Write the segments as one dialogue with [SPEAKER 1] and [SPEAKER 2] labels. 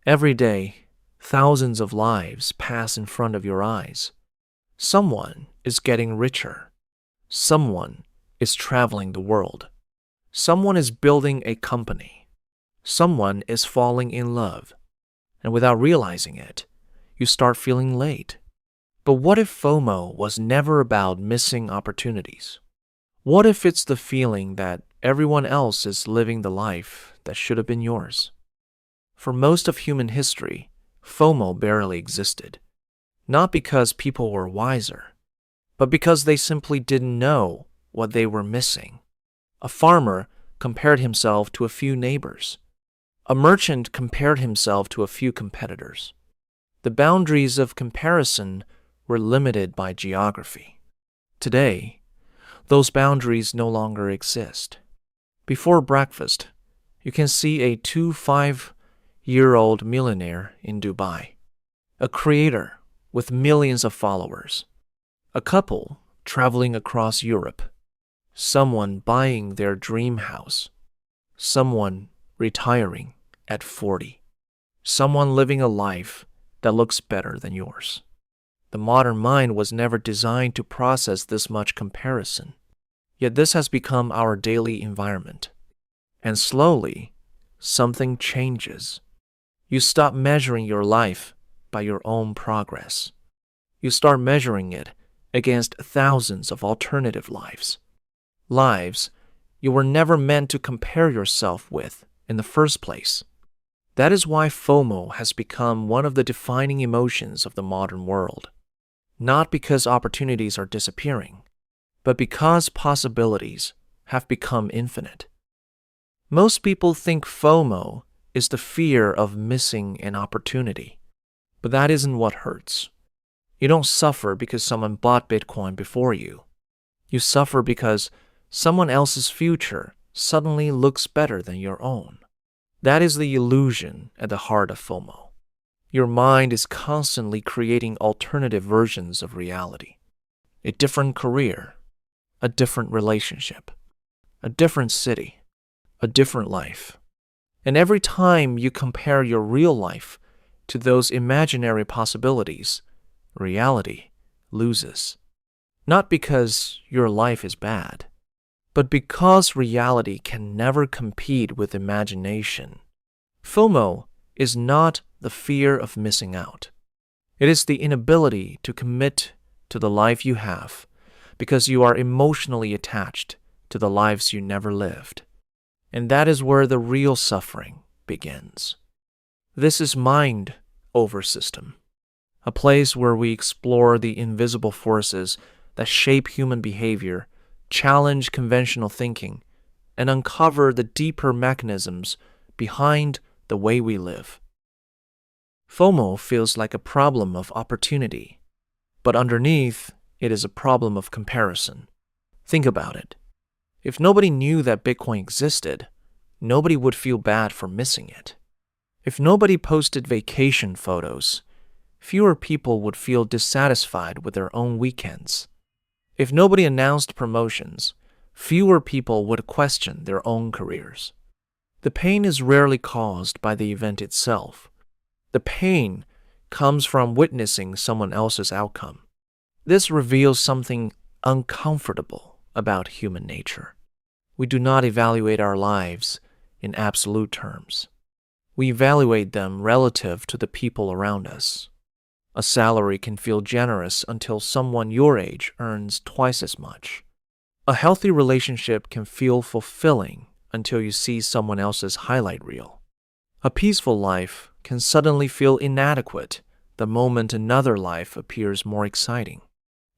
[SPEAKER 1] Every day, thousands of lives pass in front of your eyes. Someone is getting richer. Someone is traveling the world. Someone is building a company. Someone is falling in love. And without realizing it, you start feeling late. But what if FOMO was never about missing opportunities? What if it's the feeling that everyone else is living the life that should have been yours? For most of human history, FOMO barely existed. Not because people were wiser, but because they simply didn't know what they were missing. A farmer compared himself to a few neighbors. A merchant compared himself to a few competitors. The boundaries of comparison were limited by geography. Today, those boundaries no longer exist. Before breakfast, you can see a 25-year-old millionaire in Dubai, a creator with millions of followers, a couple traveling across Europe, someone buying their dream house, someone retiring at 40, someone living a life that looks better than yours. The modern mind was never designed to process this much comparison, yet this has become our daily environment. And slowly, something changes. You stop measuring your life by your own progress. You start measuring it against thousands of alternative lives. Lives you were never meant to compare yourself with in the first place. That is why FOMO has become one of the defining emotions of the modern world. Not because opportunities are disappearing, but because possibilities have become infinite. Most people think FOMO is the fear of missing an opportunity, but that isn't what hurts. You don't suffer because someone bought Bitcoin before you. You suffer because someone else's future suddenly looks better than your own. That is the illusion at the heart of FOMO. Your mind is constantly creating alternative versions of reality. A different career, a different relationship, a different city, a different life. And every time you compare your real life to those imaginary possibilities, reality loses. Not because your life is bad, but because reality can never compete with imagination. FOMO is not the fear of missing out. It is the inability to commit to the life you have because you are emotionally attached to the lives you never lived. And that is where the real suffering begins. This is Mind Over System, a place where we explore the invisible forces that shape human behavior, challenge conventional thinking, and uncover the deeper mechanisms behind the way we live. FOMO feels like a problem of opportunity, but underneath, it is a problem of comparison. Think about it. If nobody knew that Bitcoin existed, nobody would feel bad for missing it. If nobody posted vacation photos, fewer people would feel dissatisfied with their own weekends. If nobody announced promotions, fewer people would question their own careers. The pain is rarely caused by the event itself. The pain comes from witnessing someone else's outcome. This reveals something uncomfortable about human nature. We do not evaluate our lives in absolute terms. We evaluate them relative to the people around us. A salary can feel generous until someone your age earns twice as much. A healthy relationship can feel fulfilling until you see someone else's highlight reel. A peaceful life can suddenly feel inadequate the moment another life appears more exciting.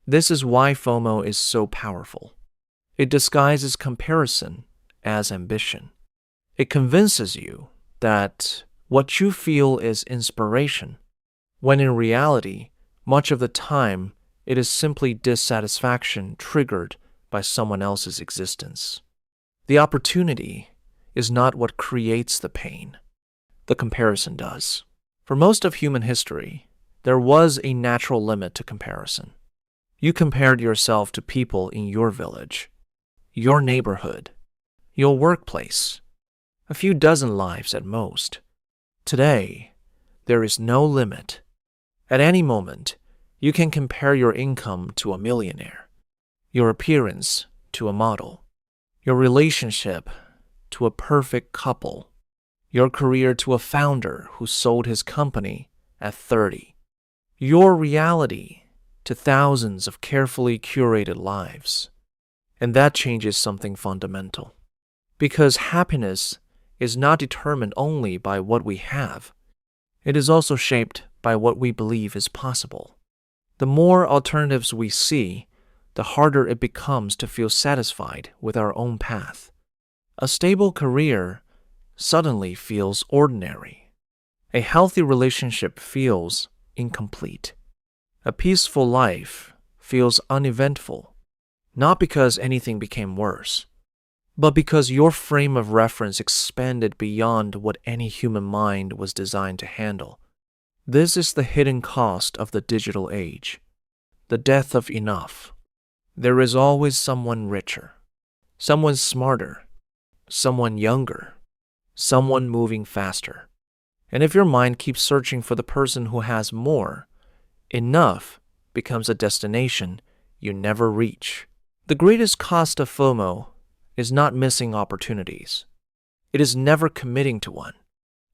[SPEAKER 1] This is why FOMO is so powerful. It disguises comparison as ambition. It convinces you that what you feel is inspiration, when in reality, much of the time, it is simply dissatisfaction triggered by someone else's existence. The opportunity is not what creates the pain. The comparison does. For most of human history, there was a natural limit to comparison. You compared yourself to people in your village, your neighborhood, your workplace, a few dozen lives at most. Today, there is no limit. At any moment, you can compare your income to a millionaire, your appearance to a model, your relationship to a perfect couple, your career to a founder who sold his company at 30, your reality to thousands of carefully curated lives. And that changes something fundamental. Because happiness is not determined only by what we have. It is also shaped by what we believe is possible. The more alternatives we see, the harder it becomes to feel satisfied with our own path. A stable career suddenly feels ordinary. A healthy relationship feels incomplete. A peaceful life feels uneventful, not because anything became worse, but because your frame of reference expanded beyond what any human mind was designed to handle. This is the hidden cost of the digital age, the death of enough. There is always someone richer, someone smarter, someone younger, someone moving faster. And if your mind keeps searching for the person who has more, enough becomes a destination you never reach. The greatest cost of FOMO is not missing opportunities. It is never committing to one.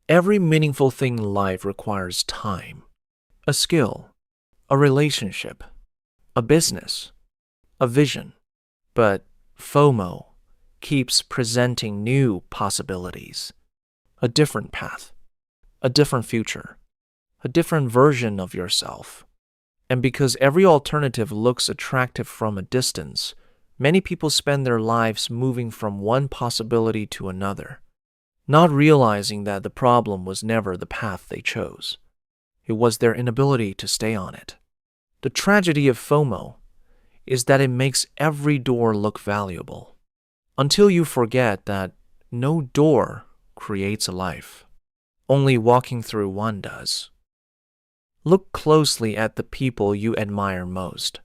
[SPEAKER 1] Every meaningful thing in life requires time, a skill, a relationship, a business, a vision. But FOMO keeps presenting new possibilities, a different path, a different future, a different version of yourself. And because every alternative looks attractive from a distance, many people spend their lives moving from one possibility to another, not realizing that the problem was never the path they chose. It was their inability to stay on it. The tragedy of FOMO is that it makes every door look valuable, until you forget that no door creates a life. Only walking through one does. Look closely at the people you admire most.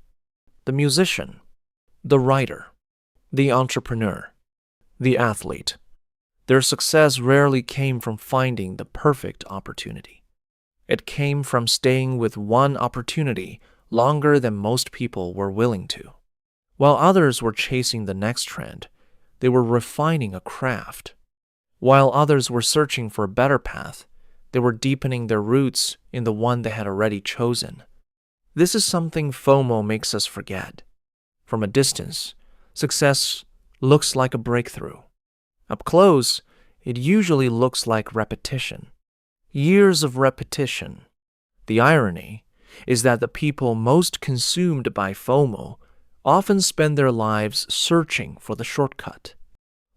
[SPEAKER 1] The musician, the writer, the entrepreneur, the athlete. Their success rarely came from finding the perfect opportunity. It came from staying with one opportunity longer than most people were willing to. While others were chasing the next trend, they were refining a craft. While others were searching for a better path, they were deepening their roots in the one they had already chosen. This is something FOMO makes us forget. From a distance, success looks like a breakthrough. Up close, it usually looks like repetition. Years of repetition. The irony is that the people most consumed by FOMO often spend their lives searching for the shortcut,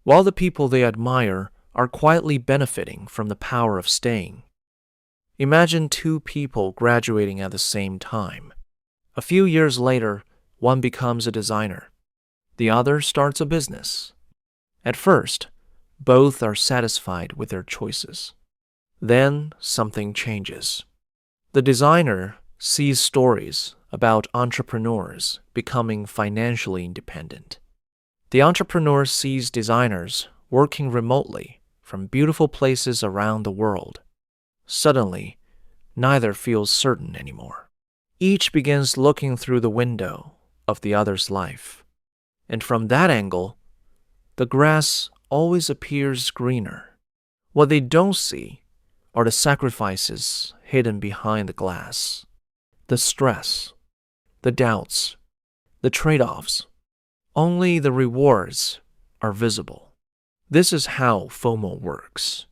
[SPEAKER 1] while the people they admire are quietly benefiting from the power of staying. Imagine two people graduating at the same time. A few years later, one becomes a designer. The other starts a business. At first, both are satisfied with their choices. Then something changes. The designer sees stories about entrepreneurs becoming financially independent. The entrepreneur sees designers working remotely from beautiful places around the world. Suddenly, neither feels certain anymore. Each begins looking through the window of the other's life. And from that angle, the grass always appears greener. What they don't see are the sacrifices hidden behind the glass, the stress, the doubts, the trade-offs. Only the rewards are visible. This is how FOMO works.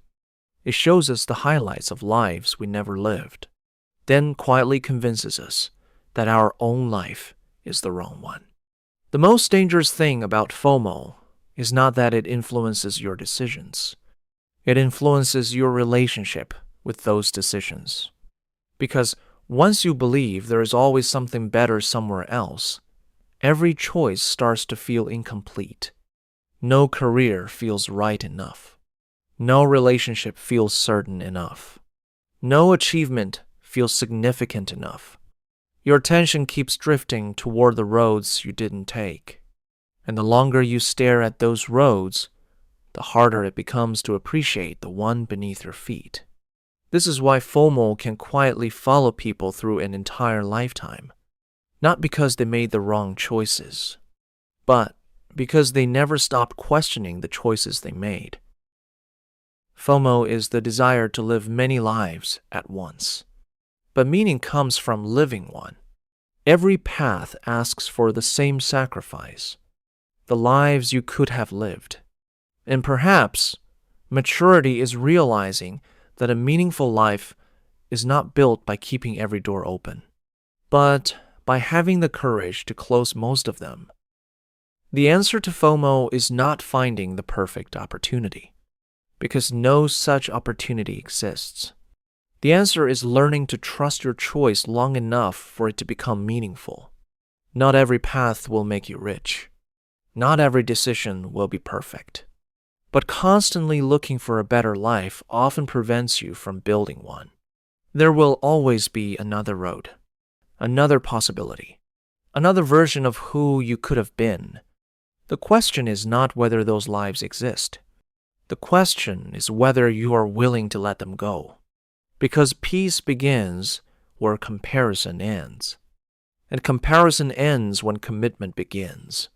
[SPEAKER 1] It shows us the highlights of lives we never lived, then quietly convinces us that our own life is the wrong one. The most dangerous thing about FOMO is not that it influences your decisions. It influences your relationship with those decisions. Because once you believe there is always something better somewhere else, every choice starts to feel incomplete. No career feels right enough. No relationship feels certain enough. No achievement feels significant enough. Your attention keeps drifting toward the roads you didn't take. And the longer you stare at those roads, the harder it becomes to appreciate the one beneath your feet. This is why FOMO can quietly follow people through an entire lifetime. Not because they made the wrong choices, but because they never stopped questioning the choices they made. FOMO is the desire to live many lives at once. But meaning comes from living one. Every path asks for the same sacrifice, the lives you could have lived. And perhaps maturity is realizing that a meaningful life is not built by keeping every door open, but by having the courage to close most of them. The answer to FOMO is not finding the perfect opportunity, because no such opportunity exists. The answer is learning to trust your choice long enough for it to become meaningful. Not every path will make you rich. Not every decision will be perfect. But constantly looking for a better life often prevents you from building one. There will always be another road, another possibility, another version of who you could have been. The question is not whether those lives exist. The question is whether you are willing to let them go. Because peace begins where comparison ends, and comparison ends when commitment begins.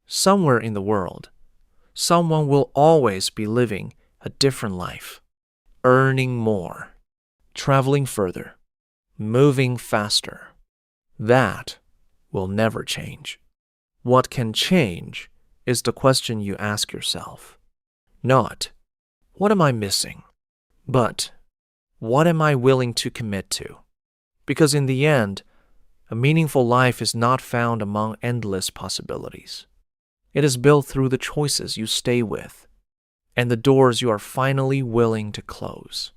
[SPEAKER 1] Somewhere in the world, someone will always be living a different life, earning more, traveling further, moving faster. That will never change. What can change is the question you ask yourself. Not, what am I missing? But, what am I willing to commit to? Because in the end, a meaningful life is not found among endless possibilities. It is built through the choices you stay with and the doors you are finally willing to close.